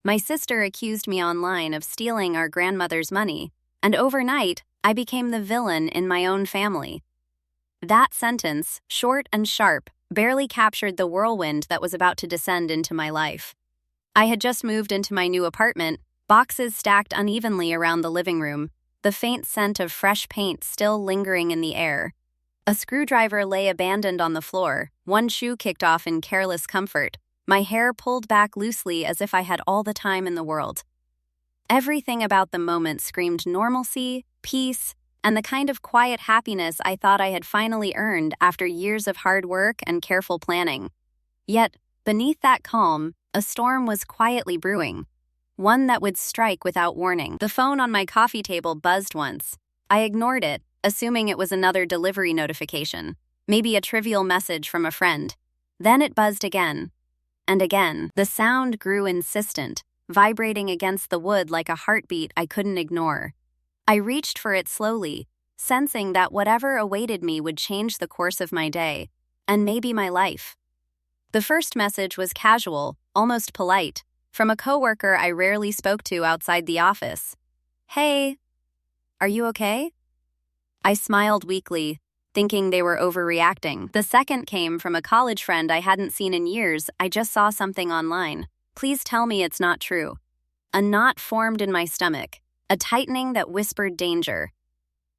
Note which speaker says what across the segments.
Speaker 1: My sister accused me online of stealing our grandmother's money, and overnight, I became the villain in my own family. That sentence, short and sharp, barely captured the whirlwind that was about to descend into my life. I had just moved into my new apartment, boxes stacked unevenly around the living room, the faint scent of fresh paint still lingering in the air. A screwdriver lay abandoned on the floor, one shoe kicked off in careless comfort, my hair pulled back loosely as if I had all the time in the world. Everything about the moment screamed normalcy, peace, and the kind of quiet happiness I thought I had finally earned after years of hard work and careful planning. Yet, beneath that calm, a storm was quietly brewing, one that would strike without warning. The phone on my coffee table buzzed once. I ignored it, assuming it was another delivery notification, maybe a trivial message from a friend. Then it buzzed again. And again, the sound grew insistent, vibrating against the wood like a heartbeat I couldn't ignore. I reached for it slowly, sensing that whatever awaited me would change the course of my day, and maybe my life. The first message was casual, almost polite, from a coworker I rarely spoke to outside the office. "Hey, are you okay?" I smiled weakly, thinking they were overreacting. The second came from a college friend I hadn't seen in years. "I just saw something online. Please tell me it's not true." A knot formed in my stomach, a tightening that whispered danger.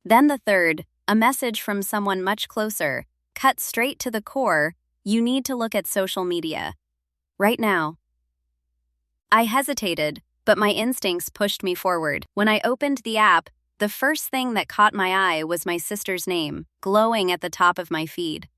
Speaker 1: Then the third, a message from someone much closer, cut straight to the core. "You need to look at social media. Right now." I hesitated, but my instincts pushed me forward. When I opened the app, the first thing that caught my eye was my sister's name, glowing at the top of my feed.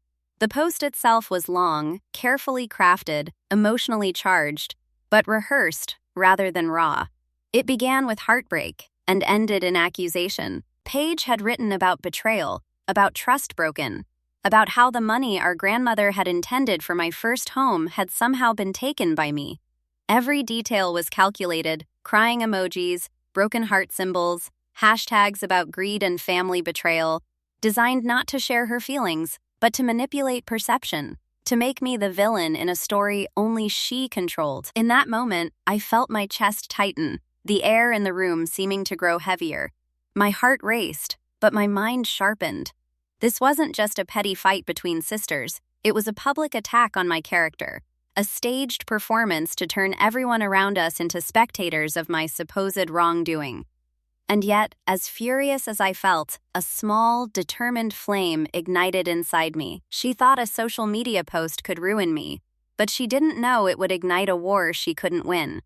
Speaker 1: The post itself was long, carefully crafted, emotionally charged, but rehearsed rather than raw. It began with heartbreak and ended in accusation. Paige had written about betrayal, about trust broken, about how the money our grandmother had intended for my first home had somehow been taken by me. Every detail was calculated: crying emojis, broken heart symbols, hashtags about greed and family betrayal, designed not to share her feelings, but to manipulate perception, to make me the villain in a story only she controlled. In that moment, I felt my chest tighten, the air in the room seeming to grow heavier. My heart raced, but my mind sharpened. This wasn't just a petty fight between sisters, it was a public attack on my character, a staged performance to turn everyone around us into spectators of my supposed wrongdoing. And yet, as furious as I felt, a small, determined flame ignited inside me. She thought a social media post could ruin me, but she didn't know it would ignite a war she couldn't win.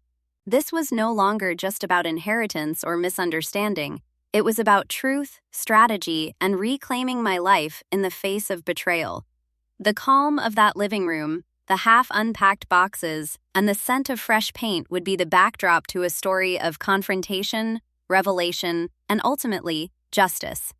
Speaker 1: This was no longer just about inheritance or misunderstanding. It was about truth, strategy, and reclaiming my life in the face of betrayal. The calm of that living room, the half-unpacked boxes, and the scent of fresh paint would be the backdrop to a story of confrontation, revelation, and ultimately, justice.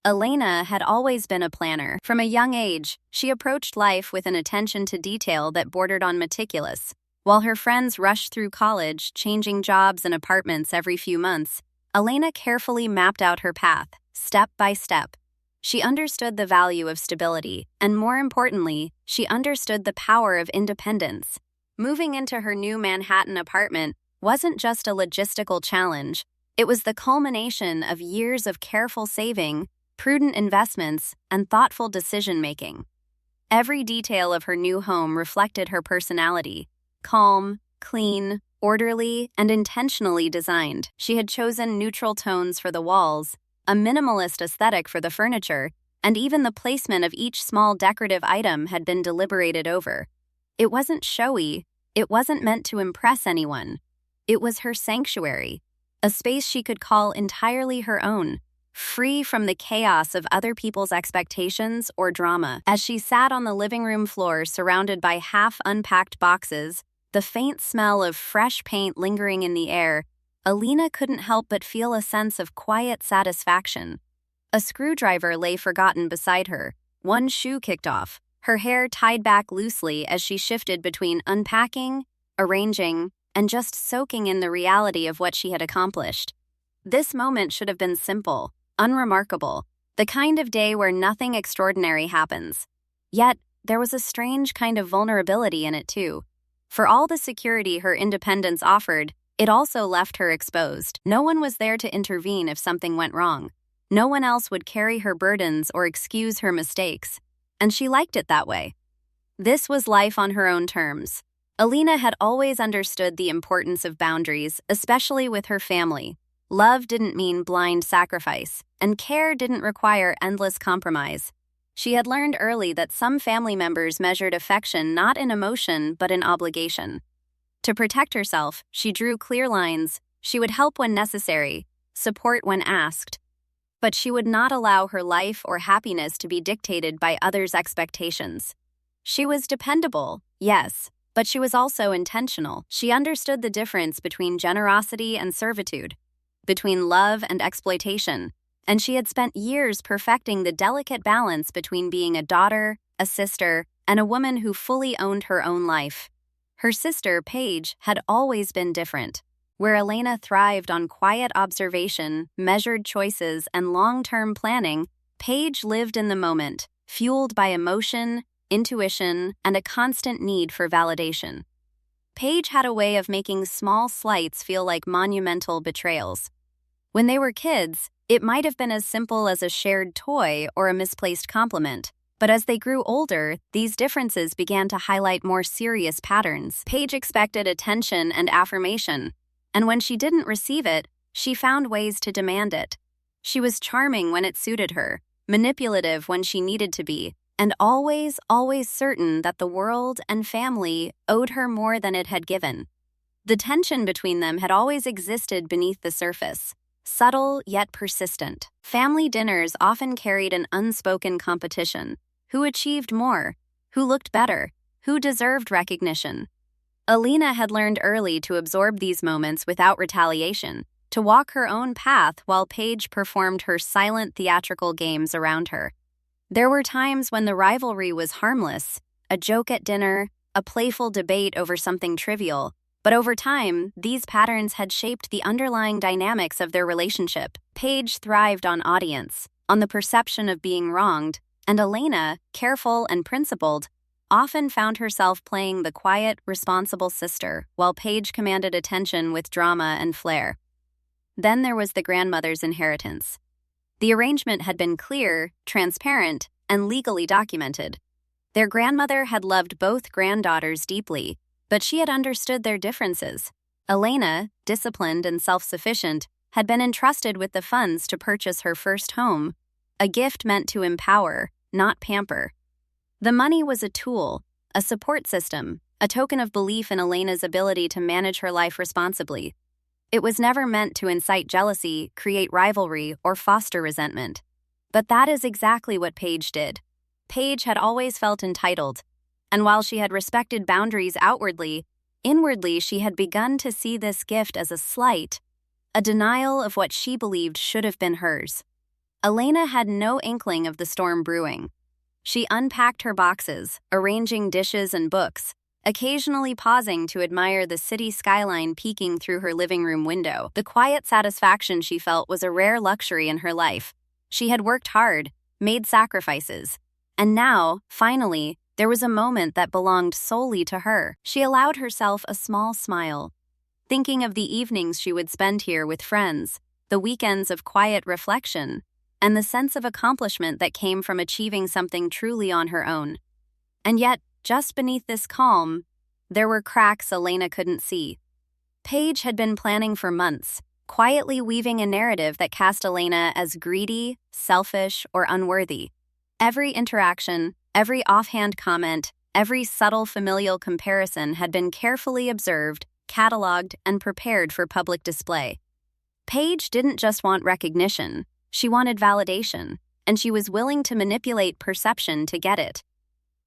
Speaker 1: Elena had always been a planner. From a young age, she approached life with an attention to detail that bordered on meticulous. While her friends rushed through college, changing jobs and apartments every few months, Elena carefully mapped out her path, step by step. She understood the value of stability, and more importantly, she understood the power of independence. Moving into her new Manhattan apartment wasn't just a logistical challenge. It was the culmination of years of careful saving, prudent investments, and thoughtful decision-making. Every detail of her new home reflected her personality: calm, clean, orderly, and intentionally designed. She had chosen neutral tones for the walls, a minimalist aesthetic for the furniture, and even the placement of each small decorative item had been deliberated over. It wasn't showy, it wasn't meant to impress anyone. It was her sanctuary, a space she could call entirely her own, free from the chaos of other people's expectations or drama. As she sat on the living room floor surrounded by half-unpacked boxes, the faint smell of fresh paint lingering in the air, Elena couldn't help but feel a sense of quiet satisfaction. A screwdriver lay forgotten beside her, one shoe kicked off, her hair tied back loosely as she shifted between unpacking, arranging, and just soaking in the reality of what she had accomplished. This moment should have been simple, unremarkable, the kind of day where nothing extraordinary happens. Yet, there was a strange kind of vulnerability in it too. For all the security her independence offered, it also left her exposed. No one was there to intervene if something went wrong. No one else would carry her burdens or excuse her mistakes. And she liked it that way. This was life on her own terms. Elena had always understood the importance of boundaries, especially with her family. Love didn't mean blind sacrifice, and care didn't require endless compromise. She had learned early that some family members measured affection not in emotion but in obligation. To protect herself, she drew clear lines. She would help when necessary, support when asked. But she would not allow her life or happiness to be dictated by others' expectations. She was dependable, yes, but she was also intentional. She understood the difference between generosity and servitude, between love and exploitation, and she had spent years perfecting the delicate balance between being a daughter, a sister, and a woman who fully owned her own life. Her sister, Paige, had always been different. Where Elena thrived on quiet observation, measured choices, and long-term planning, Paige lived in the moment, fueled by emotion, intuition, and a constant need for validation. Paige had a way of making small slights feel like monumental betrayals. When they were kids, it might have been as simple as a shared toy or a misplaced compliment. But as they grew older, these differences began to highlight more serious patterns. Paige expected attention and affirmation, and when she didn't receive it, she found ways to demand it. She was charming when it suited her, manipulative when she needed to be, and always certain that the world and family owed her more than it had given. The tension between them had always existed beneath the surface, subtle yet persistent. Family dinners often carried an unspoken competition. Who achieved more? Who looked better? Who deserved recognition? Elena had learned early to absorb these moments without retaliation, to walk her own path while Paige performed her silent theatrical games around her. There were times when the rivalry was harmless, a joke at dinner, a playful debate over something trivial, but over time, these patterns had shaped the underlying dynamics of their relationship. Paige thrived on audience, on the perception of being wronged, and Elena, careful and principled, often found herself playing the quiet, responsible sister, while Paige commanded attention with drama and flair. Then there was the grandmother's inheritance. The arrangement had been clear, transparent, and legally documented. Their grandmother had loved both granddaughters deeply, but she had understood their differences. Elena, disciplined and self-sufficient, had been entrusted with the funds to purchase her first home, a gift meant to empower, not pamper. The money was a tool, a support system, a token of belief in Elena's ability to manage her life responsibly. It was never meant to incite jealousy, create rivalry, or foster resentment. But that is exactly what Paige did. Paige had always felt entitled, and while she had respected boundaries outwardly, inwardly she had begun to see this gift as a slight, a denial of what she believed should have been hers. Elena had no inkling of the storm brewing. She unpacked her boxes, arranging dishes and books, occasionally pausing to admire the city skyline peeking through her living room window. The quiet satisfaction she felt was a rare luxury in her life. She had worked hard, made sacrifices, and now, finally, there was a moment that belonged solely to her. She allowed herself a small smile, thinking of the evenings she would spend here with friends, the weekends of quiet reflection, and the sense of accomplishment that came from achieving something truly on her own. And yet, just beneath this calm, there were cracks Elena couldn't see. Paige had been planning for months, quietly weaving a narrative that cast Elena as greedy, selfish, or unworthy. Every interaction, every offhand comment, every subtle familial comparison had been carefully observed, cataloged, and prepared for public display. Paige didn't just want recognition. She wanted validation, and she was willing to manipulate perception to get it.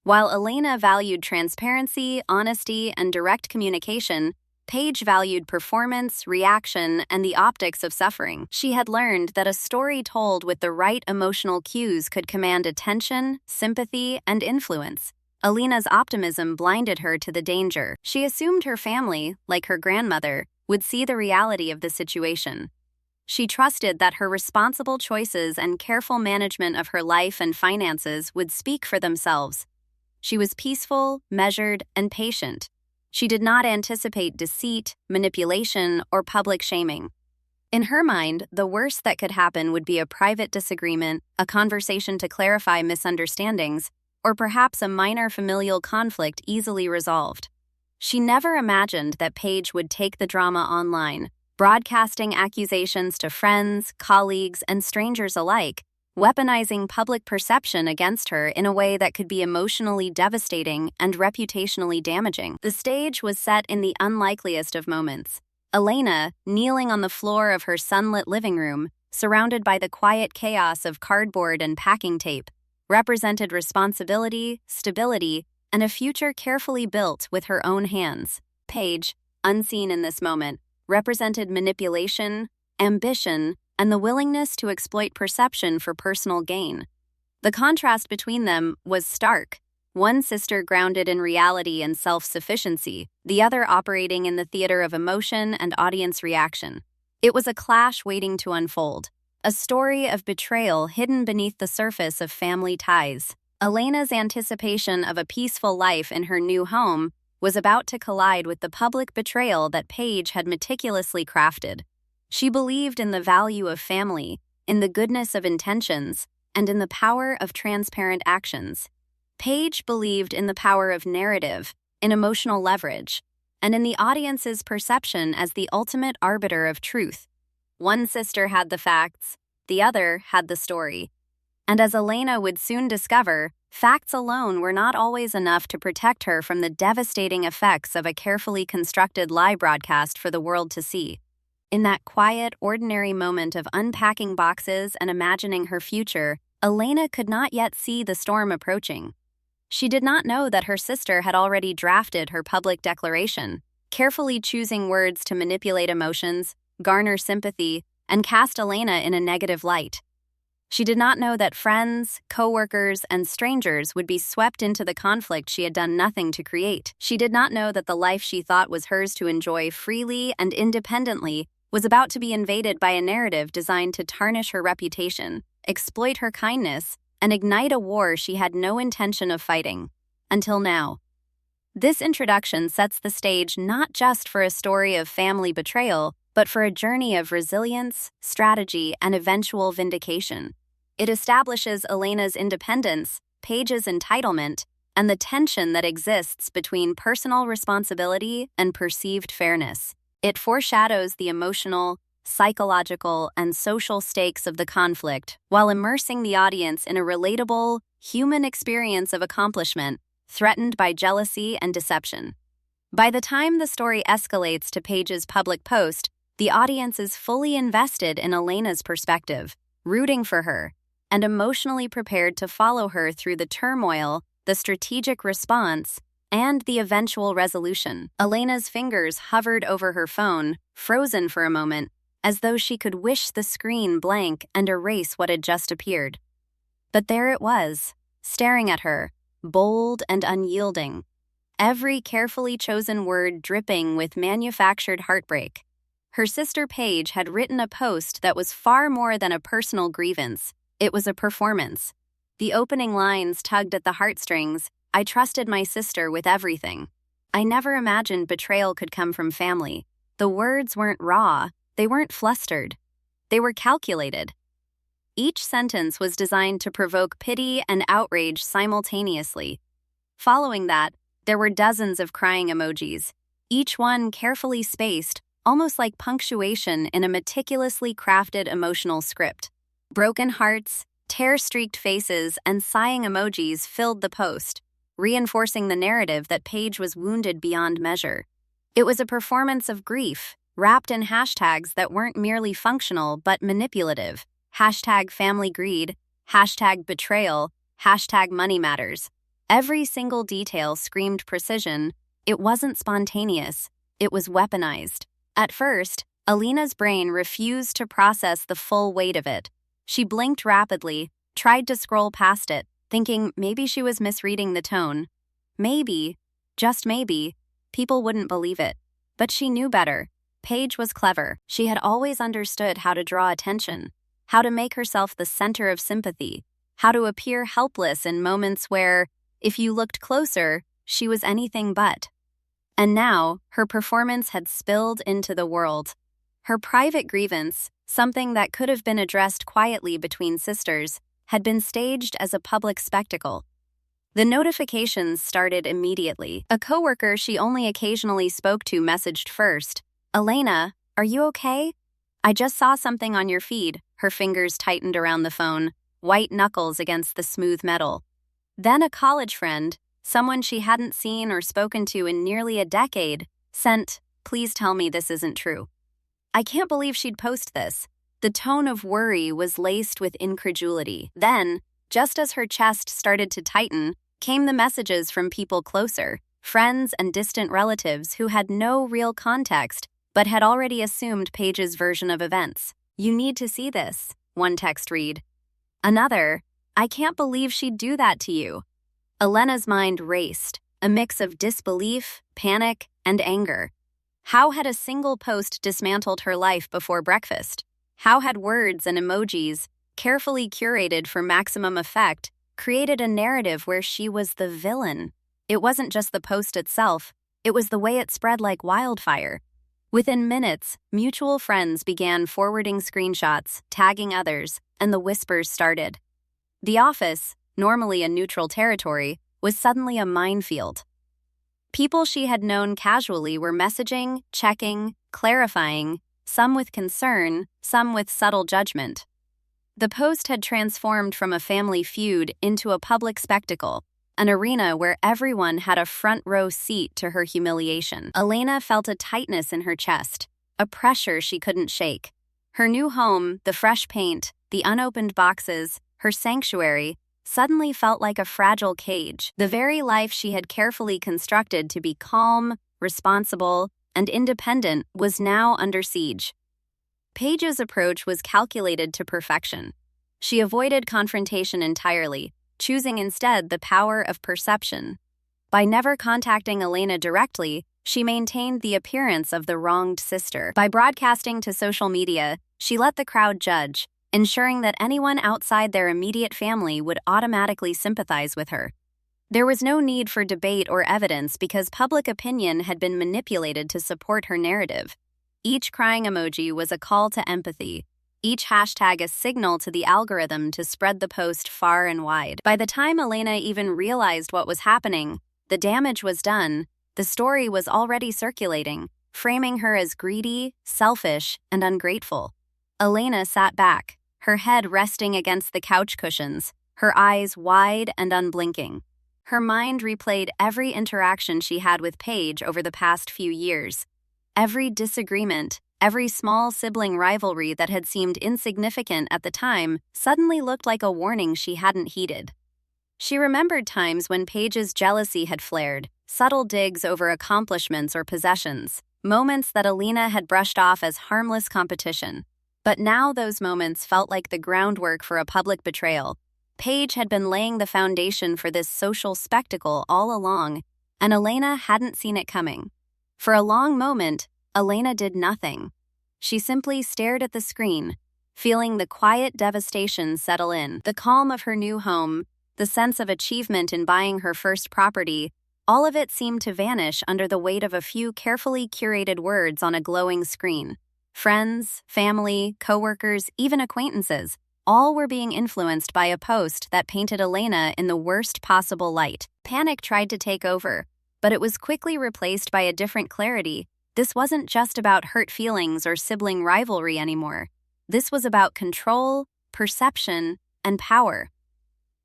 Speaker 1: While Elena valued transparency, honesty, and direct communication, Paige valued performance, reaction, and the optics of suffering. She had learned that a story told with the right emotional cues could command attention, sympathy, and influence. Elena's optimism blinded her to the danger. She assumed her family, like her grandmother, would see the reality of the situation. She trusted that her responsible choices and careful management of her life and finances would speak for themselves. She was peaceful, measured, and patient. She did not anticipate deceit, manipulation, or public shaming. In her mind, the worst that could happen would be a private disagreement, a conversation to clarify misunderstandings, or perhaps a minor familial conflict easily resolved. She never imagined that Paige would take the drama online, broadcasting accusations to friends, colleagues, and strangers alike, weaponizing public perception against her in a way that could be emotionally devastating and reputationally damaging. The stage was set in the unlikeliest of moments. Elena, kneeling on the floor of her sunlit living room, surrounded by the quiet chaos of cardboard and packing tape, represented responsibility, stability, and a future carefully built with her own hands. Paige, unseen in this moment, represented manipulation, ambition, and the willingness to exploit perception for personal gain. The contrast between them was stark. One sister grounded in reality and self-sufficiency, the other operating in the theater of emotion and audience reaction. It was a clash waiting to unfold, a story of betrayal hidden beneath the surface of family ties. Elena's anticipation of a peaceful life in her new home was about to collide with the public betrayal that Paige had meticulously crafted. She believed in the value of family, in the goodness of intentions, and in the power of transparent actions. Paige believed in the power of narrative, in emotional leverage, and in the audience's perception as the ultimate arbiter of truth. One sister had the facts, the other had the story. And as Elena would soon discover, facts alone were not always enough to protect her from the devastating effects of a carefully constructed lie broadcast for the world to see. In that quiet, ordinary moment of unpacking boxes and imagining her future, Elena could not yet see the storm approaching. She did not know that her sister had already drafted her public declaration, carefully choosing words to manipulate emotions, garner sympathy, and cast Elena in a negative light. She did not know that friends, coworkers, and strangers would be swept into the conflict she had done nothing to create. She did not know that the life she thought was hers to enjoy freely and independently was about to be invaded by a narrative designed to tarnish her reputation, exploit her kindness, and ignite a war she had no intention of fighting. Until now. This introduction sets the stage not just for a story of family betrayal, but for a journey of resilience, strategy, and eventual vindication. It establishes Elena's independence, Paige's entitlement, and the tension that exists between personal responsibility and perceived fairness. It foreshadows the emotional, psychological, and social stakes of the conflict while immersing the audience in a relatable, human experience of accomplishment threatened by jealousy and deception. By the time the story escalates to Paige's public post, the audience is fully invested in Elena's perspective, rooting for her, and emotionally prepared to follow her through the turmoil, the strategic response, and the eventual resolution. Elena's fingers hovered over her phone, frozen for a moment, as though she could wish the screen blank and erase what had just appeared. But there it was, staring at her, bold and unyielding, every carefully chosen word dripping with manufactured heartbreak. Her sister Paige had written a post that was far more than a personal grievance. It was a performance. The opening lines tugged at the heartstrings. "I trusted my sister with everything. I never imagined betrayal could come from family." The words weren't raw, they weren't flustered. They were calculated. Each sentence was designed to provoke pity and outrage simultaneously. Following that, there were dozens of crying emojis, each one carefully spaced, almost like punctuation in a meticulously crafted emotional script. Broken hearts, tear-streaked faces, and sighing emojis filled the post, reinforcing the narrative that Paige was wounded beyond measure. It was a performance of grief, wrapped in hashtags that weren't merely functional but manipulative. #FamilyGreed, #Betrayal, #MoneyMatters. Every single detail screamed precision. It wasn't spontaneous. It was weaponized. At first, Elena's brain refused to process the full weight of it. She blinked rapidly, tried to scroll past it, thinking maybe she was misreading the tone. Maybe, just maybe, people wouldn't believe it. But she knew better. Paige was clever. She had always understood how to draw attention, how to make herself the center of sympathy, how to appear helpless in moments where, if you looked closer, she was anything but. And now, her performance had spilled into the world. Her private grievance, something that could have been addressed quietly between sisters, had been staged as a public spectacle. The notifications started immediately. A coworker she only occasionally spoke to messaged first, "Elena, are you okay? I just saw something on your feed." Her fingers tightened around the phone, white knuckles against the smooth metal. Then a college friend, someone she hadn't seen or spoken to in nearly a decade, sent, "Please tell me this isn't true." I can't believe she'd post this. The tone of worry was laced with incredulity. Then, just as her chest started to tighten, came the messages from people closer, friends and distant relatives who had no real context but had already assumed Paige's version of events. "You need to see this," one text read. Another, "I can't believe she'd do that to you." Elena's mind raced, a mix of disbelief, panic, and anger. How had a single post dismantled her life before breakfast? How had words and emojis, carefully curated for maximum effect, created a narrative where she was the villain? It wasn't just the post itself, it was the way it spread like wildfire. Within minutes, mutual friends began forwarding screenshots, tagging others, and the whispers started. The office, normally a neutral territory, was suddenly a minefield. People she had known casually were messaging, checking, clarifying, some with concern, some with subtle judgment. The post had transformed from a family feud into a public spectacle, an arena where everyone had a front-row seat to her humiliation. Elena felt a tightness in her chest, a pressure she couldn't shake. Her new home, the fresh paint, the unopened boxes, her sanctuary, suddenly felt like a fragile cage. The very life she had carefully constructed to be calm, responsible, and independent was now under siege. Paige's approach was calculated to perfection. She avoided confrontation entirely, choosing instead the power of perception. By never contacting Elena directly, she maintained the appearance of the wronged sister. By broadcasting to social media, she let the crowd judge, ensuring that anyone outside their immediate family would automatically sympathize with her. There was no need for debate or evidence because public opinion had been manipulated to support her narrative. Each crying emoji was a call to empathy, each hashtag a signal to the algorithm to spread the post far and wide. By the time Elena even realized what was happening, the damage was done. The story was already circulating, framing her as greedy, selfish, and ungrateful. Elena sat back, her head resting against the couch cushions, her eyes wide and unblinking. Her mind replayed every interaction she had with Paige over the past few years. Every disagreement, every small sibling rivalry that had seemed insignificant at the time suddenly looked like a warning she hadn't heeded. She remembered times when Paige's jealousy had flared, subtle digs over accomplishments or possessions, moments that Elena had brushed off as harmless competition. But now those moments felt like the groundwork for a public betrayal. Paige had been laying the foundation for this social spectacle all along, and Elena hadn't seen it coming. For a long moment, Elena did nothing. She simply stared at the screen, feeling the quiet devastation settle in. The calm of her new home, the sense of achievement in buying her first property, all of it seemed to vanish under the weight of a few carefully curated words on a glowing screen. Friends, family, coworkers, even acquaintances, all were being influenced by a post that painted Elena in the worst possible light. Panic tried to take over, but it was quickly replaced by a different clarity. This wasn't just about hurt feelings or sibling rivalry anymore. This was about control, perception, and power.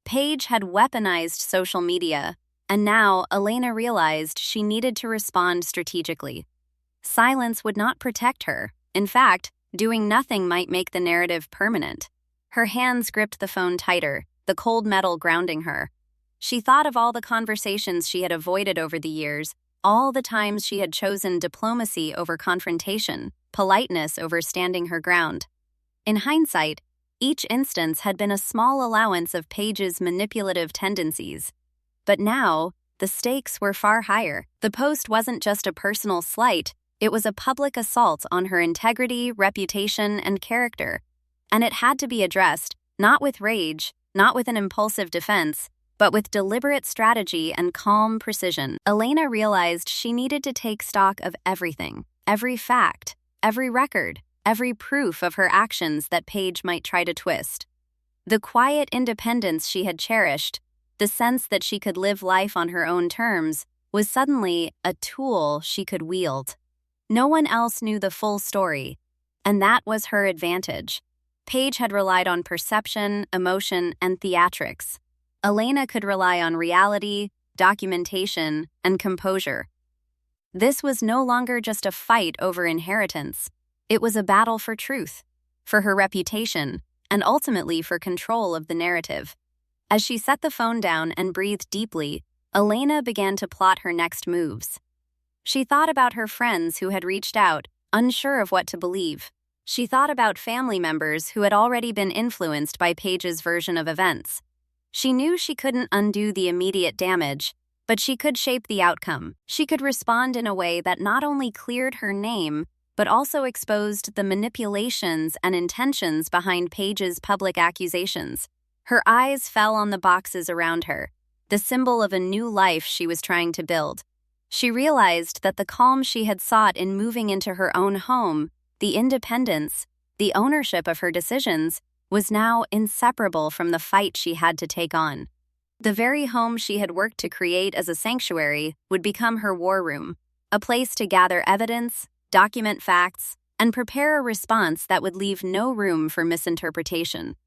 Speaker 1: Paige had weaponized social media, and now Elena realized she needed to respond strategically. Silence would not protect her. In fact, doing nothing might make the narrative permanent. Her hands gripped the phone tighter, the cold metal grounding her. She thought of all the conversations she had avoided over the years, all the times she had chosen diplomacy over confrontation, politeness over standing her ground. In hindsight, each instance had been a small allowance of Paige's manipulative tendencies. But now, the stakes were far higher. The post wasn't just a personal slight, it was a public assault on her integrity, reputation, and character. And it had to be addressed, not with rage, not with an impulsive defense, but with deliberate strategy and calm precision. Elena realized she needed to take stock of everything, every fact, every record, every proof of her actions that Paige might try to twist. The quiet independence she had cherished, the sense that she could live life on her own terms, was suddenly a tool she could wield. No one else knew the full story, and that was her advantage. Paige had relied on perception, emotion, and theatrics. Elena could rely on reality, documentation, and composure. This was no longer just a fight over inheritance. It was a battle for truth, for her reputation, and ultimately for control of the narrative. As she set the phone down and breathed deeply, Elena began to plot her next moves. She thought about her friends who had reached out, unsure of what to believe. She thought about family members who had already been influenced by Paige's version of events. She knew she couldn't undo the immediate damage, but she could shape the outcome. She could respond in a way that not only cleared her name, but also exposed the manipulations and intentions behind Paige's public accusations. Her eyes fell on the boxes around her, the symbol of a new life she was trying to build. She realized that the calm she had sought in moving into her own home, the independence, the ownership of her decisions, was now inseparable from the fight she had to take on. The very home she had worked to create as a sanctuary would become her war room, a place to gather evidence, document facts, and prepare a response that would leave no room for misinterpretation.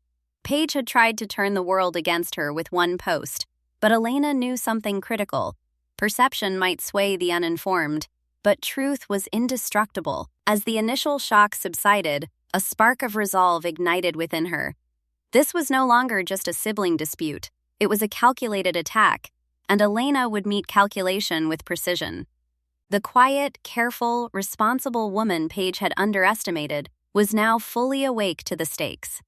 Speaker 1: Paige had tried to turn the world against her with one post, but Elena knew something critical. Perception might sway the uninformed, but truth was indestructible. As the initial shock subsided, a spark of resolve ignited within her. This was no longer just a sibling dispute. It was a calculated attack, and Elena would meet calculation with precision. The quiet, careful, responsible woman Paige had underestimated was now fully awake to the stakes.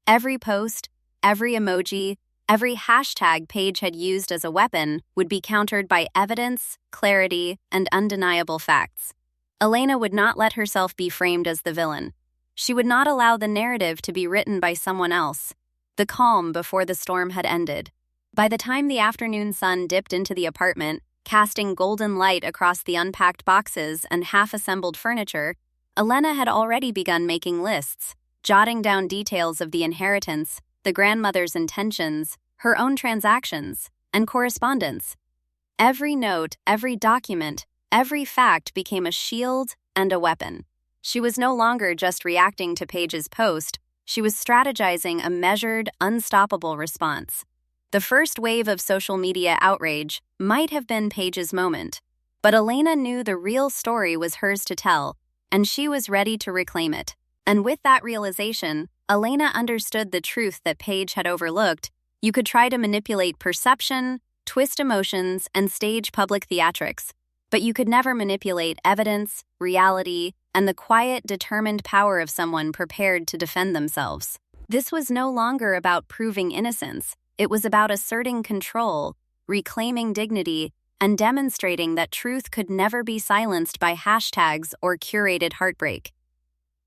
Speaker 1: Every post, every emoji, every hashtag Paige had used as a weapon would be countered by evidence, clarity, and undeniable facts. Elena would not let herself be framed as the villain. She would not allow the narrative to be written by someone else. The calm before the storm had ended. By the time the afternoon sun dipped into the apartment, casting golden light across the unpacked boxes and half-assembled furniture, Elena had already begun making lists, jotting down details of the inheritance, the grandmother's intentions, her own transactions, and correspondence. Every note, every document, every fact became a shield and a weapon. She was no longer just reacting to Paige's post, she was strategizing a measured, unstoppable response. The first wave of social media outrage might have been Paige's moment, but Elena knew the real story was hers to tell, and she was ready to reclaim it. And with that realization, Elena understood the truth that Paige had overlooked. You could try to manipulate perception, twist emotions, and stage public theatrics, but you could never manipulate evidence, reality, and the quiet, determined power of someone prepared to defend themselves. This was no longer about proving innocence. It was about asserting control, reclaiming dignity, and demonstrating that truth could never be silenced by hashtags or curated heartbreak.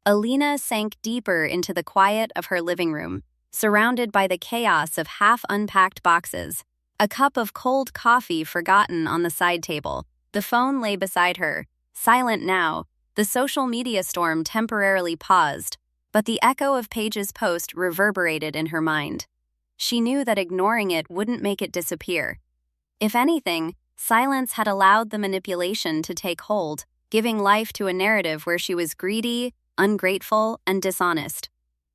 Speaker 1: Elena sank deeper into the quiet of her living room, surrounded by the chaos of half-unpacked boxes, a cup of cold coffee forgotten on the side table. The phone lay beside her, silent now. The social media storm temporarily paused, but the echo of Paige's post reverberated in her mind. She knew that ignoring it wouldn't make it disappear. If anything, silence had allowed the manipulation to take hold, giving life to a narrative where she was greedy, ungrateful, and dishonest.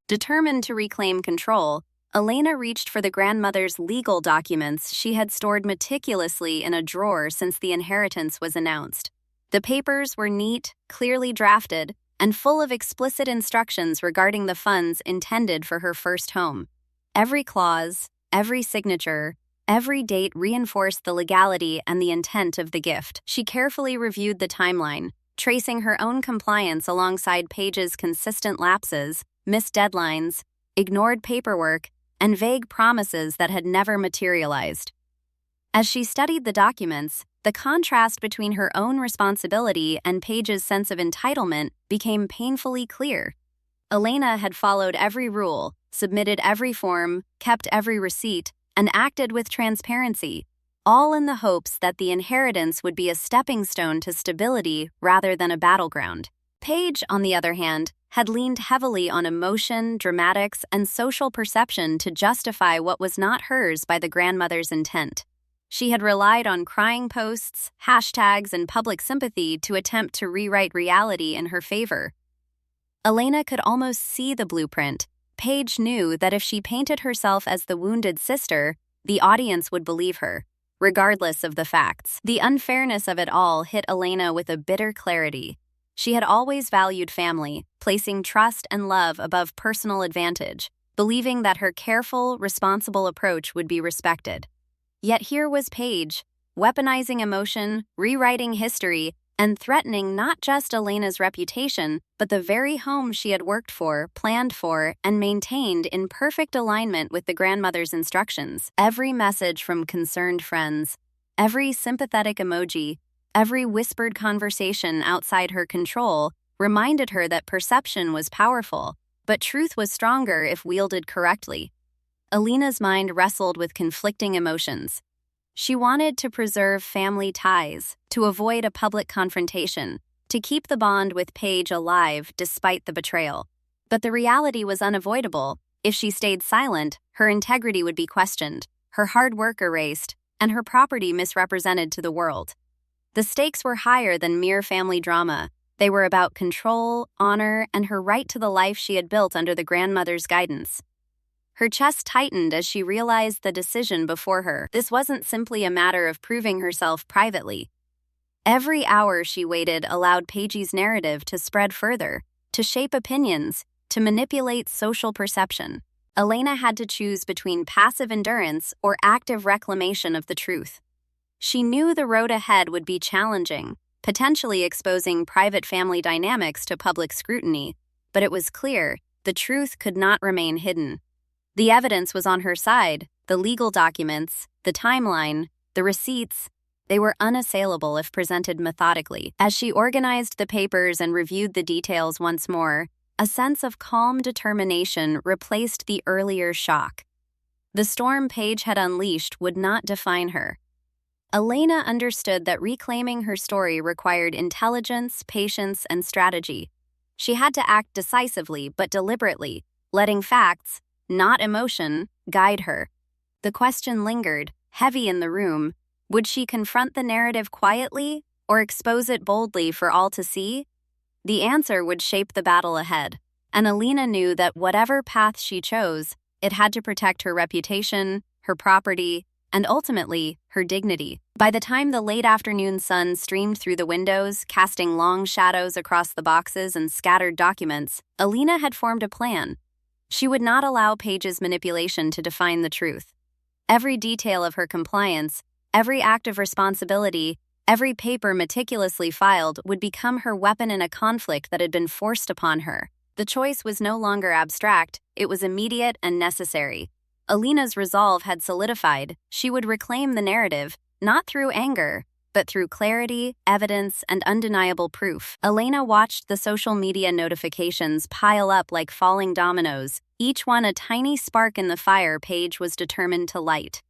Speaker 1: Determined to reclaim control, Elena reached for the grandmother's legal documents she had stored meticulously in a drawer since the inheritance was announced. The papers were neat, clearly drafted, and full of explicit instructions regarding the funds intended for her first home. Every clause, every signature, every date reinforced the legality and the intent of the gift. She carefully reviewed the timeline, tracing her own compliance alongside Paige's consistent lapses, missed deadlines, ignored paperwork, and vague promises that had never materialized. As she studied the documents, the contrast between her own responsibility and Paige's sense of entitlement became painfully clear. Elena had followed every rule, submitted every form, kept every receipt, and acted with transparency, all in the hopes that the inheritance would be a stepping stone to stability rather than a battleground. Paige, on the other hand, had leaned heavily on emotion, dramatics, and social perception to justify what was not hers by the grandmother's intent. She had relied on crying posts, hashtags, and public sympathy to attempt to rewrite reality in her favor. Elena could almost see the blueprint. Paige knew that if she painted herself as the wounded sister, the audience would believe her, regardless of the facts. The unfairness of it all hit Elena with a bitter clarity. She had always valued family, placing trust and love above personal advantage, believing that her careful, responsible approach would be respected. Yet here was Paige, weaponizing emotion, rewriting history, and threatening not just Elena's reputation, but the very home she had worked for, planned for, and maintained in perfect alignment with the grandmother's instructions. Every message from concerned friends, every sympathetic emoji, every whispered conversation outside her control reminded her that perception was powerful, but truth was stronger if wielded correctly. Elena's mind wrestled with conflicting emotions. She wanted to preserve family ties, to avoid a public confrontation, to keep the bond with Paige alive despite the betrayal. But the reality was unavoidable. If she stayed silent, her integrity would be questioned, her hard work erased, and her property misrepresented to the world. The stakes were higher than mere family drama. They were about control, honor, and her right to the life she had built under the grandmother's guidance. Her chest tightened as she realized the decision before her. This wasn't simply a matter of proving herself privately. Every hour she waited allowed Paige's narrative to spread further, to shape opinions, to manipulate social perception. Elena had to choose between passive endurance or active reclamation of the truth. She knew the road ahead would be challenging, potentially exposing private family dynamics to public scrutiny, but it was clear the truth could not remain hidden. The evidence was on her side, the legal documents, the timeline, the receipts. They were unassailable if presented methodically. As she organized the papers and reviewed the details once more, a sense of calm determination replaced the earlier shock. The storm Paige had unleashed would not define her. Elena understood that reclaiming her story required intelligence, patience, and strategy. She had to act decisively but deliberately, letting facts, not emotion, guide her. The question lingered, heavy in the room. Would she confront the narrative quietly or expose it boldly for all to see? The answer would shape the battle ahead, and Elena knew that whatever path she chose, it had to protect her reputation, her property, and ultimately, her dignity. By the time the late afternoon sun streamed through the windows, casting long shadows across the boxes and scattered documents, Elena had formed a plan. She would not allow Paige's manipulation to define the truth. Every detail of her compliance, every act of responsibility, every paper meticulously filed would become her weapon in a conflict that had been forced upon her. The choice was no longer abstract, it was immediate and necessary. Elena's resolve had solidified. She would reclaim the narrative, not through anger, but through clarity, evidence, and undeniable proof. Elena watched the social media notifications pile up like falling dominoes, each one a tiny spark in the fire Paige was determined to light.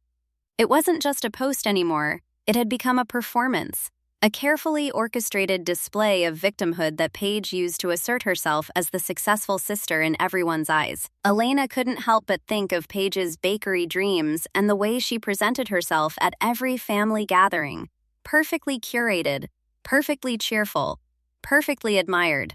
Speaker 1: It wasn't just a post anymore, it had become a performance, a carefully orchestrated display of victimhood that Paige used to assert herself as the successful sister in everyone's eyes. Elena couldn't help but think of Paige's bakery dreams and the way she presented herself at every family gathering. Perfectly curated, perfectly cheerful, perfectly admired.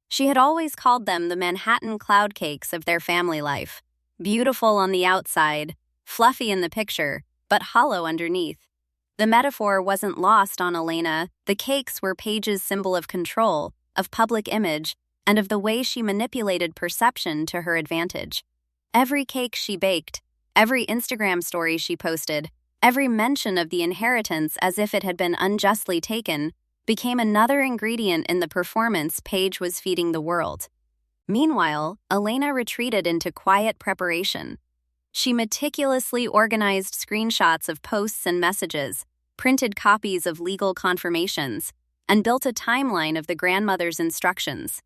Speaker 1: She had always called them the Manhattan cloud cakes of their family life. Beautiful on the outside, fluffy in the picture, but hollow underneath. The metaphor wasn't lost on Elena. The cakes were Paige's symbol of control, of public image, and of the way she manipulated perception to her advantage. Every cake she baked, every Instagram story she posted, every mention of the inheritance as if it had been unjustly taken, became another ingredient in the performance Paige was feeding the world. Meanwhile, Elena retreated into quiet preparation. She meticulously organized screenshots of posts and messages, printed copies of legal confirmations, and built a timeline of the grandmother's instructions.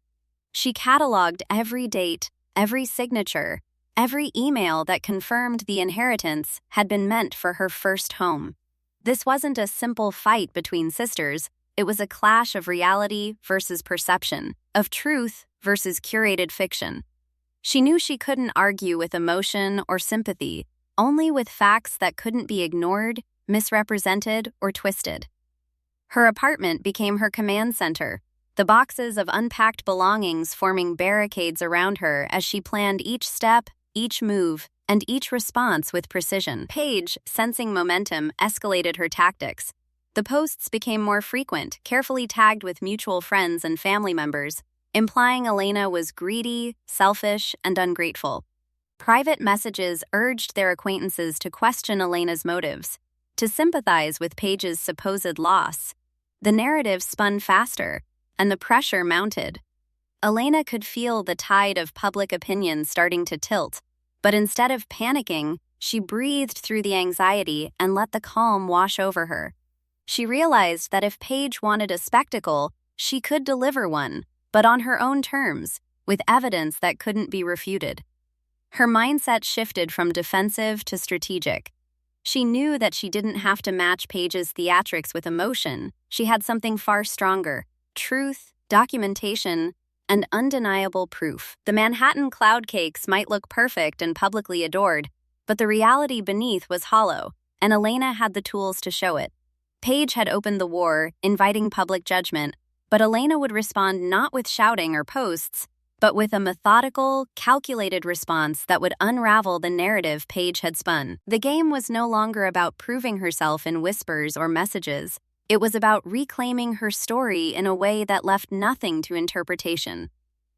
Speaker 1: She cataloged every date, every signature, Every email that confirmed the inheritance had been meant for her first home. This wasn't a simple fight between sisters, it was a clash of reality versus perception, of truth versus curated fiction. She knew she couldn't argue with emotion or sympathy, only with facts that couldn't be ignored, misrepresented, or twisted. Her apartment became her command center, the boxes of unpacked belongings forming barricades around her as she planned each step, each move, and each response with precision. Paige, sensing momentum, escalated her tactics. The posts became more frequent, carefully tagged with mutual friends and family members, implying Elena was greedy, selfish, and ungrateful. Private messages urged their acquaintances to question Elena's motives, to sympathize with Paige's supposed loss. The narrative spun faster, and the pressure mounted. Elena could feel the tide of public opinion starting to tilt, but instead of panicking, she breathed through the anxiety and let the calm wash over her. She realized that if Paige wanted a spectacle, she could deliver one, but on her own terms, with evidence that couldn't be refuted. Her mindset shifted from defensive to strategic. She knew that she didn't have to match Paige's theatrics with emotion. She had something far stronger: truth, documentation, and undeniable proof. The Manhattan cloud cakes might look perfect and publicly adored, but the reality beneath was hollow, and Elena had the tools to show it. Paige had opened the war, inviting public judgment, but Elena would respond not with shouting or posts, but with a methodical, calculated response that would unravel the narrative Paige had spun. The game was no longer about proving herself in whispers or messages. It was about reclaiming her story in a way that left nothing to interpretation.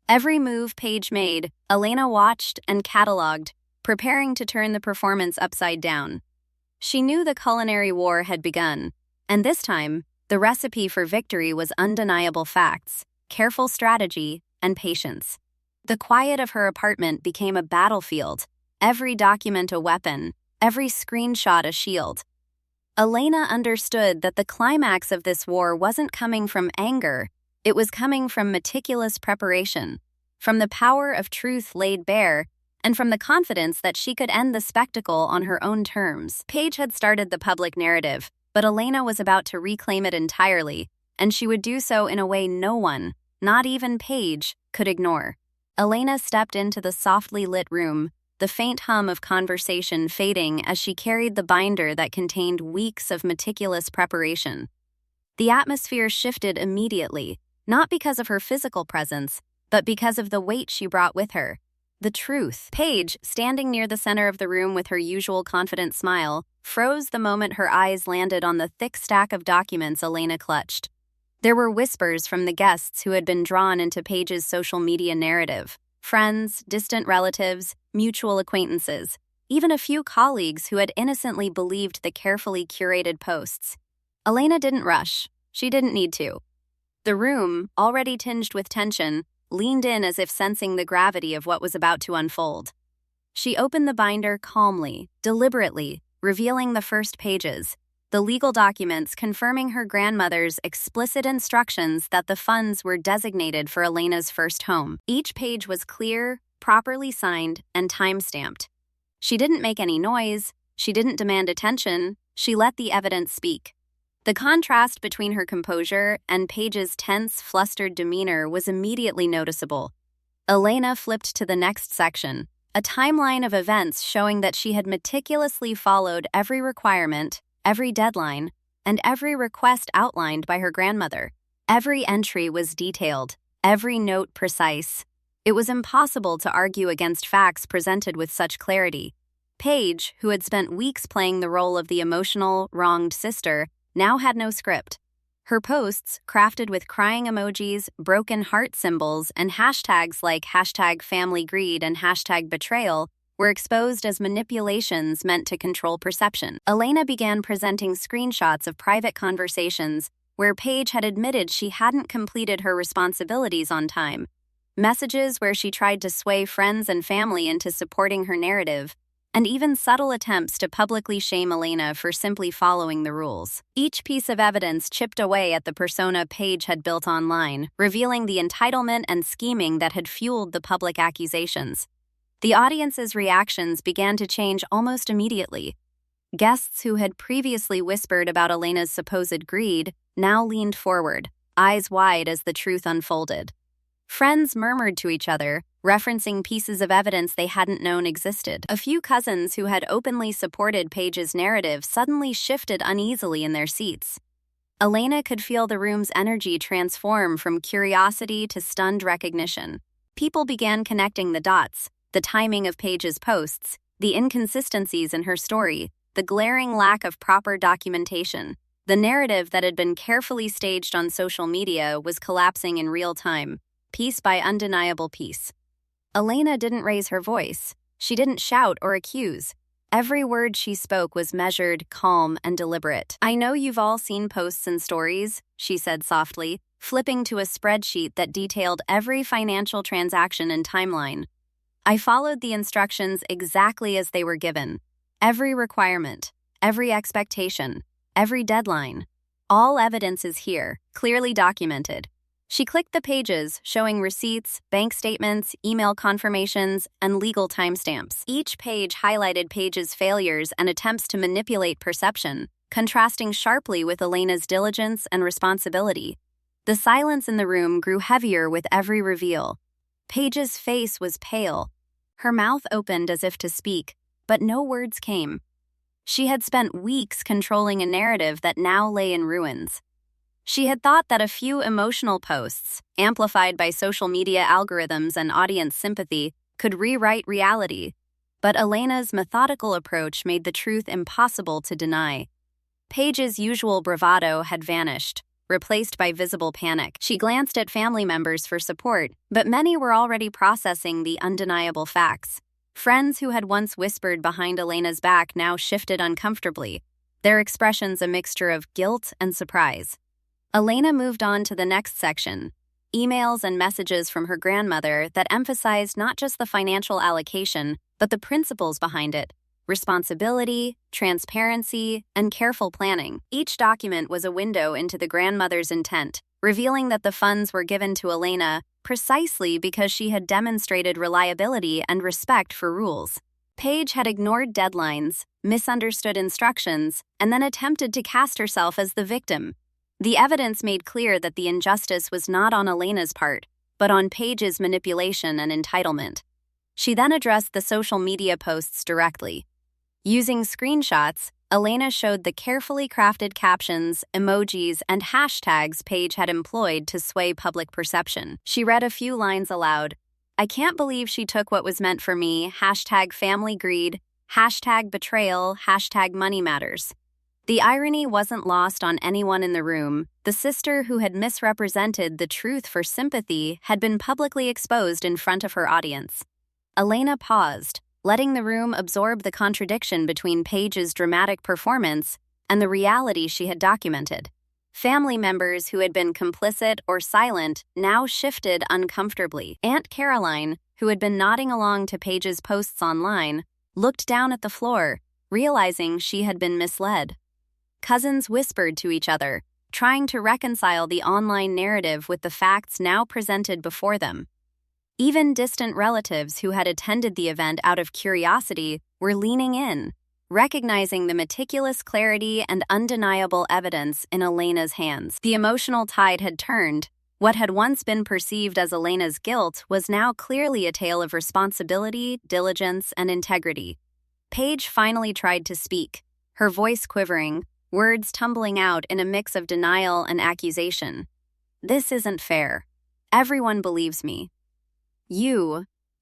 Speaker 1: Every move Paige made, Elena watched and cataloged, preparing to turn the performance upside down. She knew the culinary war had begun, and this time, the recipe for victory was undeniable facts, careful strategy, and patience. The quiet of her apartment became a battlefield, every document a weapon, every screenshot a shield. Elena understood that the climax of this war wasn't coming from anger, it was coming from meticulous preparation, from the power of truth laid bare, and from the confidence that she could end the spectacle on her own terms. Paige had started the public narrative, but Elena was about to reclaim it entirely, and she would do so in a way no one, not even Paige, could ignore. Elena stepped into the softly lit room, the faint hum of conversation fading as she carried the binder that contained weeks of meticulous preparation. The atmosphere shifted immediately, not because of her physical presence, but because of the weight she brought with her. The truth. Paige, standing near the center of the room with her usual confident smile, froze the moment her eyes landed on the thick stack of documents Elena clutched. There were whispers from the guests who had been drawn into Paige's social media narrative. Friends, distant relatives, mutual acquaintances, even a few colleagues who had innocently believed the carefully curated posts. Elena didn't rush. She didn't need to. The room, already tinged with tension, leaned in as if sensing the gravity of what was about to unfold. She opened the binder calmly, deliberately, revealing the first pages, the legal documents confirming her grandmother's explicit instructions that the funds were designated for Elena's first home. Each page was clear, properly signed, and time-stamped. She didn't make any noise, she didn't demand attention, she let the evidence speak. The contrast between her composure and Paige's tense, flustered demeanor was immediately noticeable. Elena flipped to the next section, a timeline of events showing that she had meticulously followed every requirement, every deadline, and every request outlined by her grandmother. Every entry was detailed, every note precise. It was impossible to argue against facts presented with such clarity. Paige, who had spent weeks playing the role of the emotional, wronged sister, now had no script. Her posts, crafted with crying emojis, broken heart symbols, and hashtags like #FamilyGreed and #Betrayal, were exposed as manipulations meant to control perception. Elena began presenting screenshots of private conversations where Paige had admitted she hadn't completed her responsibilities on time, messages where she tried to sway friends and family into supporting her narrative, and even subtle attempts to publicly shame Elena for simply following the rules. Each piece of evidence chipped away at the persona Paige had built online, revealing the entitlement and scheming that had fueled the public accusations. The audience's reactions began to change almost immediately. Guests who had previously whispered about Elena's supposed greed now leaned forward, eyes wide as the truth unfolded. Friends murmured to each other, referencing pieces of evidence they hadn't known existed. A few cousins who had openly supported Paige's narrative suddenly shifted uneasily in their seats. Elena could feel the room's energy transform from curiosity to stunned recognition. People began connecting the dots, the timing of Paige's posts, the inconsistencies in her story, the glaring lack of proper documentation. The narrative that had been carefully staged on social media was collapsing in real time, piece by undeniable piece. Elena didn't raise her voice. She didn't shout or accuse. Every word she spoke was measured, calm, and deliberate. "I know you've all seen posts and stories," she said softly, flipping to a spreadsheet that detailed every financial transaction and timeline. "I followed the instructions exactly as they were given. Every requirement, every expectation, every deadline. All evidence is here, clearly documented." She clicked the pages showing receipts, bank statements, email confirmations, and legal timestamps. Each page highlighted Paige's failures and attempts to manipulate perception, contrasting sharply with Elena's diligence and responsibility. The silence in the room grew heavier with every reveal. Paige's face was pale. Her mouth opened as if to speak, but no words came. She had spent weeks controlling a narrative that now lay in ruins. She had thought that a few emotional posts, amplified by social media algorithms and audience sympathy, could rewrite reality. But Elena's methodical approach made the truth impossible to deny. Paige's usual bravado had vanished, replaced by visible panic. She glanced at family members for support, but many were already processing the undeniable facts. Friends who had once whispered behind Elena's back now shifted uncomfortably, their expressions a mixture of guilt and surprise. Elena moved on to the next section, emails and messages from her grandmother that emphasized not just the financial allocation, but the principles behind it: responsibility, transparency, and careful planning. Each document was a window into the grandmother's intent, revealing that the funds were given to Elena precisely because she had demonstrated reliability and respect for rules. Paige had ignored deadlines, misunderstood instructions, and then attempted to cast herself as the victim. The evidence made clear that the injustice was not on Elena's part, but on Paige's manipulation and entitlement. She then addressed the social media posts directly. Using screenshots, Elena showed the carefully crafted captions, emojis, and hashtags Paige had employed to sway public perception. She read a few lines aloud. "I can't believe she took what was meant for me, #family greed, #betrayal, #money matters." The irony wasn't lost on anyone in the room. The sister who had misrepresented the truth for sympathy had been publicly exposed in front of her audience. Elena paused, letting the room absorb the contradiction between Paige's dramatic performance and the reality she had documented. Family members who had been complicit or silent now shifted uncomfortably. Aunt Caroline, who had been nodding along to Paige's posts online, looked down at the floor, realizing she had been misled. Cousins whispered to each other, trying to reconcile the online narrative with the facts now presented before them. Even distant relatives who had attended the event out of curiosity were leaning in, recognizing the meticulous clarity and undeniable evidence in Elena's hands. The emotional tide had turned. What had once been perceived as Elena's guilt was now clearly a tale of responsibility, diligence, and integrity. Paige finally tried to speak, her voice quivering, words tumbling out in a mix of denial and accusation. "This isn't fair. Everyone believes me."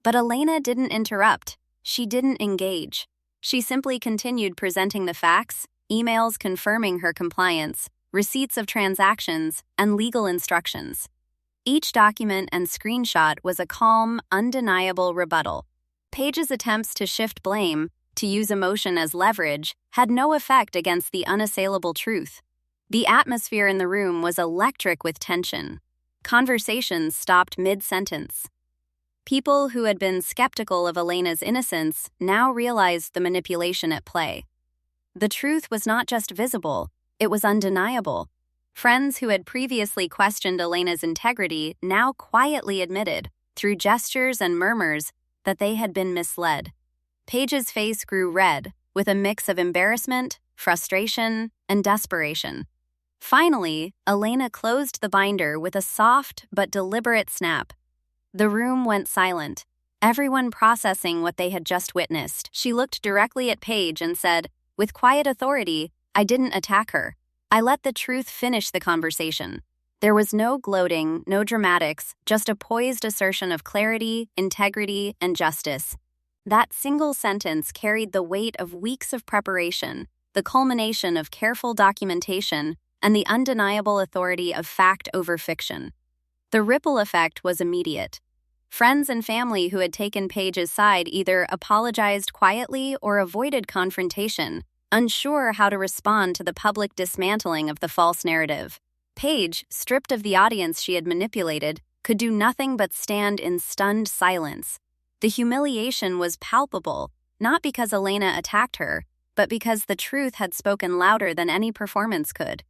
Speaker 1: But Elena didn't interrupt. She didn't engage. She simply continued presenting the facts, emails confirming her compliance, receipts of transactions, and legal instructions. Each document and screenshot was a calm, undeniable rebuttal. Paige's attempts to shift blame, to use emotion as leverage, had no effect against the unassailable truth. The atmosphere in the room was electric with tension. Conversations stopped mid-sentence. People who had been skeptical of Elena's innocence now realized the manipulation at play. The truth was not just visible, it was undeniable. Friends who had previously questioned Elena's integrity now quietly admitted, through gestures and murmurs, that they had been misled. Paige's face grew red, with a mix of embarrassment, frustration, and desperation. Finally, Elena closed the binder with a soft but deliberate snap. The room went silent, everyone processing what they had just witnessed. She looked directly at Paige and said, with quiet authority, "I didn't attack her. I let the truth finish the conversation." There was no gloating, no dramatics, just a poised assertion of clarity, integrity, and justice. That single sentence carried the weight of weeks of preparation, the culmination of careful documentation, and the undeniable authority of fact over fiction. The ripple effect was immediate. Friends and family who had taken Paige's side either apologized quietly or avoided confrontation, unsure how to respond to the public dismantling of the false narrative. Paige, stripped of the audience she had manipulated, could do nothing but stand in stunned silence. The humiliation was palpable, not because Elena attacked her, but because the truth had spoken louder than any performance could.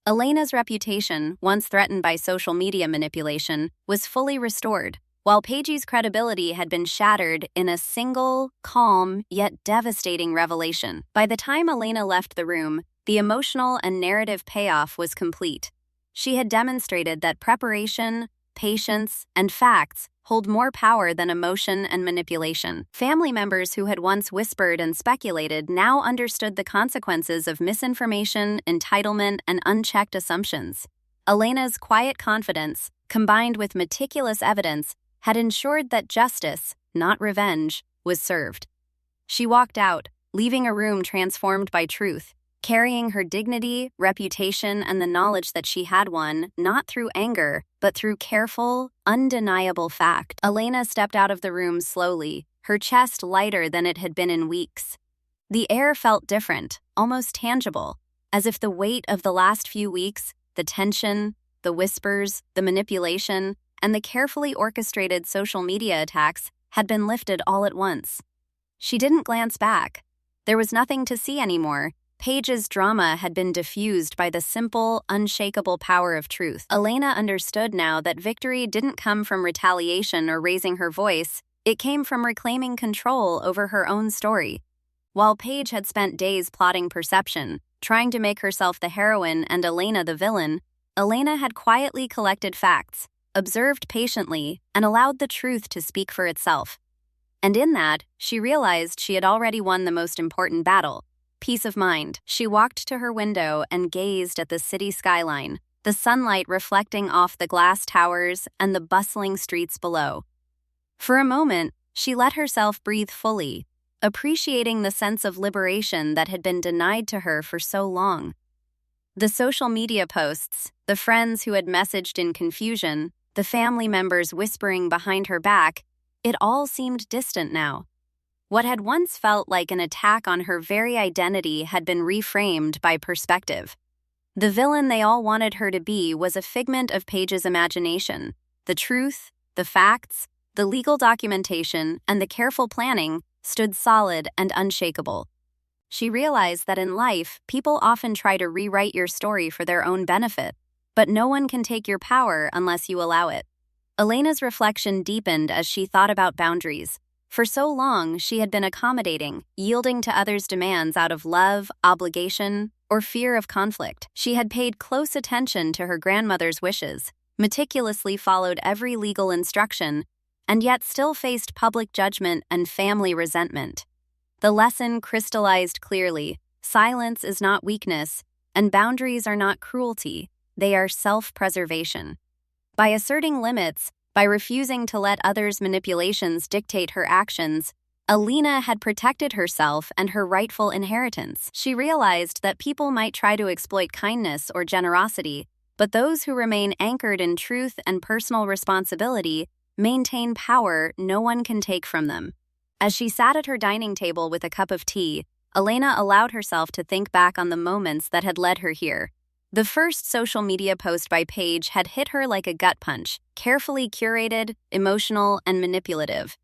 Speaker 1: Elena's reputation, once threatened by social media manipulation, was fully restored, while Paige's credibility had been shattered in a single, calm, yet devastating revelation. By the time Elena left the room, the emotional and narrative payoff was complete. She had demonstrated that preparation, patience, and facts hold more power than emotion and manipulation. Family members who had once whispered and speculated now understood the consequences of misinformation, entitlement, and unchecked assumptions. Elena's quiet confidence, combined with meticulous evidence, had ensured that justice, not revenge, was served. She walked out, leaving a room transformed by truth, carrying her dignity, reputation, and the knowledge that she had won, not through anger, but through careful, undeniable fact. Elena stepped out of the room slowly, her chest lighter than it had been in weeks. The air felt different, almost tangible, as if the weight of the last few weeks, the tension, the whispers, the manipulation, and the carefully orchestrated social media attacks had been lifted all at once. She didn't glance back. There was nothing to see anymore. Paige's drama had been diffused by the simple, unshakable power of truth. Elena understood now that victory didn't come from retaliation or raising her voice, it came from reclaiming control over her own story. While Paige had spent days plotting perception, trying to make herself the heroine and Elena the villain, Elena had quietly collected facts, observed patiently, and allowed the truth to speak for itself. And in that, she realized she had already won the most important battle. Peace of mind. She walked to her window and gazed at the city skyline, the sunlight reflecting off the glass towers and the bustling streets below. For a moment, she let herself breathe fully, appreciating the sense of liberation that had been denied to her for so long. The social media posts, the friends who had messaged in confusion, the family members whispering behind her back, it all seemed distant now. What had once felt like an attack on her very identity had been reframed by perspective. The villain they all wanted her to be was a figment of Paige's imagination. The truth, the facts, the legal documentation, and the careful planning stood solid and unshakable. She realized that in life, people often try to rewrite your story for their own benefit, but no one can take your power unless you allow it. Elena's reflection deepened as she thought about boundaries. For so long, she had been accommodating, yielding to others' demands out of love, obligation, or fear of conflict. She had paid close attention to her grandmother's wishes, meticulously followed every legal instruction, and yet still faced public judgment and family resentment. The lesson crystallized clearly: silence is not weakness, and boundaries are not cruelty, they are self-preservation. By asserting limits, by refusing to let others' manipulations dictate her actions, Elena had protected herself and her rightful inheritance. She realized that people might try to exploit kindness or generosity, but those who remain anchored in truth and personal responsibility maintain power no one can take from them. As she sat at her dining table with a cup of tea, Elena allowed herself to think back on the moments that had led her here. The first social media post by Paige had hit her like a gut punch, carefully curated, emotional, and manipulative.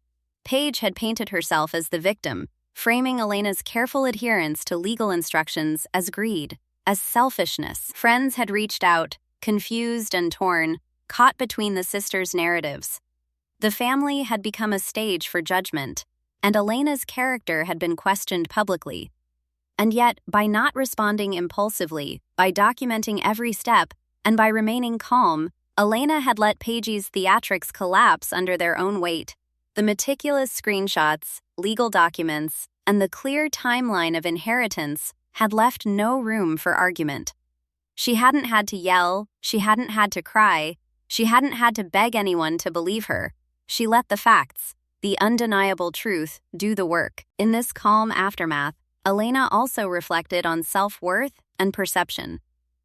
Speaker 1: Paige had painted herself as the victim, framing Elena's careful adherence to legal instructions as greed, as selfishness. Friends had reached out, confused and torn, caught between the sisters' narratives. The family had become a stage for judgment, and Elena's character had been questioned publicly. And yet, by not responding impulsively, by documenting every step, and by remaining calm, Elena had let Paige's theatrics collapse under their own weight. The meticulous screenshots, legal documents, and the clear timeline of inheritance had left no room for argument. She hadn't had to yell, she hadn't had to cry, she hadn't had to beg anyone to believe her. She let the facts, the undeniable truth, do the work. In this calm aftermath, Elena also reflected on self-worth and perception.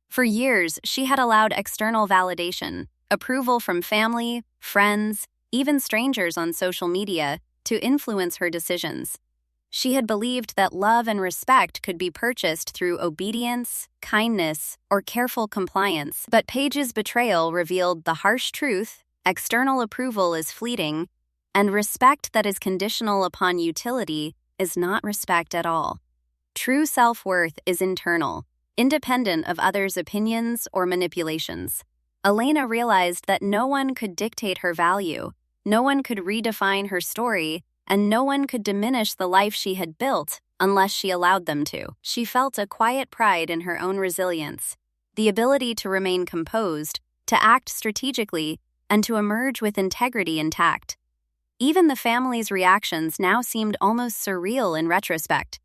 Speaker 1: For years, she had allowed external validation, approval from family, friends, even strangers on social media, to influence her decisions. She had believed that love and respect could be purchased through obedience, kindness, or careful compliance. But Paige's betrayal revealed the harsh truth: external approval is fleeting, and respect that is conditional upon utility is not respect at all. True self-worth is internal, independent of others' opinions or manipulations. Elena realized that no one could dictate her value, no one could redefine her story, and no one could diminish the life she had built unless she allowed them to. She felt a quiet pride in her own resilience, the ability to remain composed, to act strategically, and to emerge with integrity intact. Even the family's reactions now seemed almost surreal in retrospect.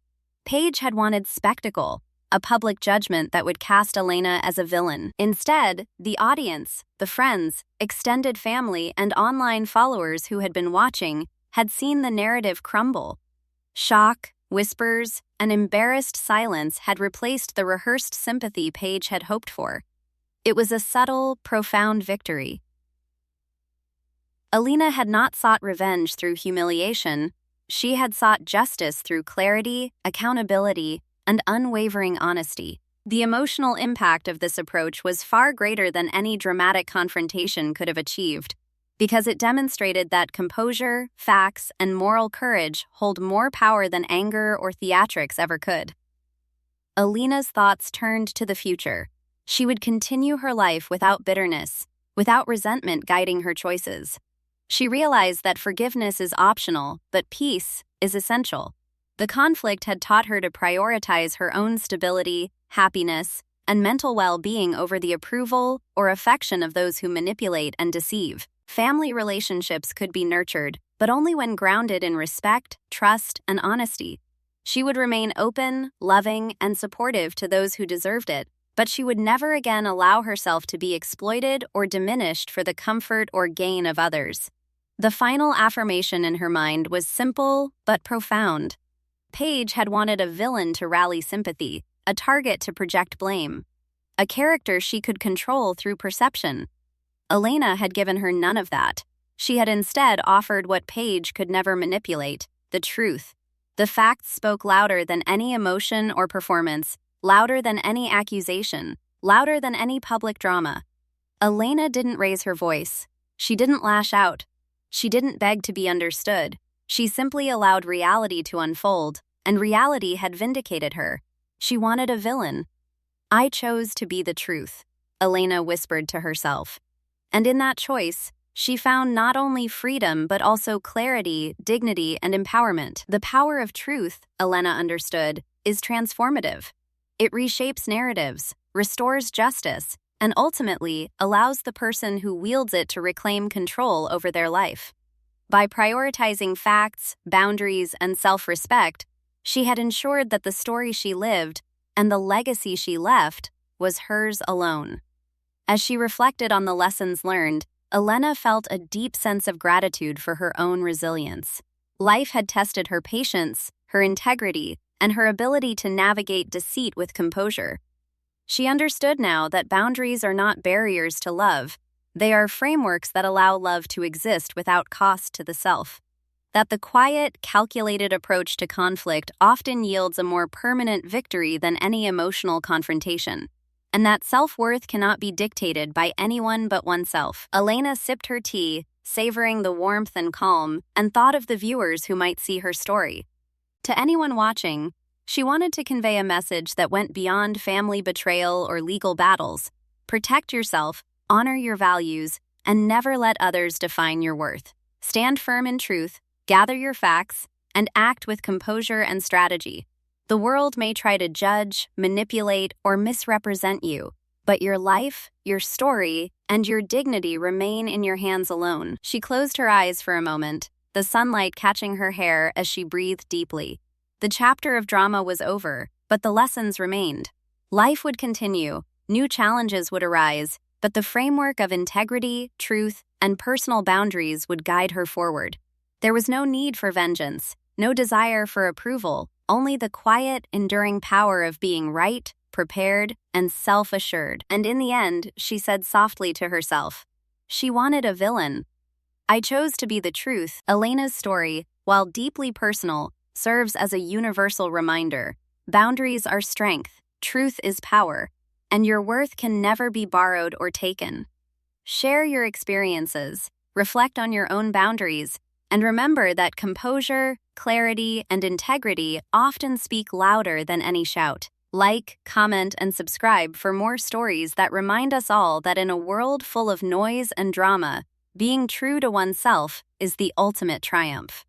Speaker 1: Paige had wanted spectacle, a public judgment that would cast Elena as a villain. Instead, the audience, the friends, extended family, and online followers who had been watching had seen the narrative crumble. Shock, whispers, and embarrassed silence had replaced the rehearsed sympathy Paige had hoped for. It was a subtle, profound victory. Elena had not sought revenge through humiliation. She had sought justice through clarity, accountability, and unwavering honesty. The emotional impact of this approach was far greater than any dramatic confrontation could have achieved, because it demonstrated that composure, facts, and moral courage hold more power than anger or theatrics ever could. Elena's thoughts turned to the future. She would continue her life without bitterness, without resentment guiding her choices. She realized that forgiveness is optional, but peace is essential. The conflict had taught her to prioritize her own stability, happiness, and mental well-being over the approval or affection of those who manipulate and deceive. Family relationships could be nurtured, but only when grounded in respect, trust, and honesty. She would remain open, loving, and supportive to those who deserved it, but she would never again allow herself to be exploited or diminished for the comfort or gain of others. The final affirmation in her mind was simple but profound. Paige had wanted a villain to rally sympathy, a target to project blame, a character she could control through perception. Elena had given her none of that. She had instead offered what Paige could never manipulate: the truth. The facts spoke louder than any emotion or performance, louder than any accusation, louder than any public drama. Elena didn't raise her voice. She didn't lash out. She didn't beg to be understood. She simply allowed reality to unfold, and reality had vindicated her. She wanted a villain. "I chose to be the truth," Elena whispered to herself. And in that choice, she found not only freedom but also clarity, dignity, and empowerment. The power of truth, Elena understood, is transformative. It reshapes narratives, restores justice, and ultimately allows the person who wields it to reclaim control over their life. By prioritizing facts, boundaries, and self-respect, she had ensured that the story she lived and the legacy she left was hers alone. As she reflected on the lessons learned, Elena felt a deep sense of gratitude for her own resilience. Life had tested her patience, her integrity, and her ability to navigate deceit with composure. She understood now that boundaries are not barriers to love. They are frameworks that allow love to exist without cost to the self. That the quiet, calculated approach to conflict often yields a more permanent victory than any emotional confrontation. And that self-worth cannot be dictated by anyone but oneself. Elena sipped her tea, savoring the warmth and calm, and thought of the viewers who might see her story. To anyone watching, she wanted to convey a message that went beyond family betrayal or legal battles. Protect yourself, honor your values, and never let others define your worth. Stand firm in truth, gather your facts, and act with composure and strategy. The world may try to judge, manipulate, or misrepresent you, but your life, your story, and your dignity remain in your hands alone. She closed her eyes for a moment, the sunlight catching her hair as she breathed deeply. The chapter of drama was over, but the lessons remained. Life would continue, new challenges would arise, but the framework of integrity, truth, and personal boundaries would guide her forward. There was no need for vengeance, no desire for approval, only the quiet, enduring power of being right, prepared, and self-assured. And in the end, she said softly to herself, she wanted a villain. I chose to be the truth. Elena's story, while deeply personal, serves as a universal reminder. Boundaries are strength, truth is power, and your worth can never be borrowed or taken. Share your experiences, reflect on your own boundaries, and remember that composure, clarity, and integrity often speak louder than any shout. Like, comment, and subscribe for more stories that remind us all that in a world full of noise and drama, being true to oneself is the ultimate triumph.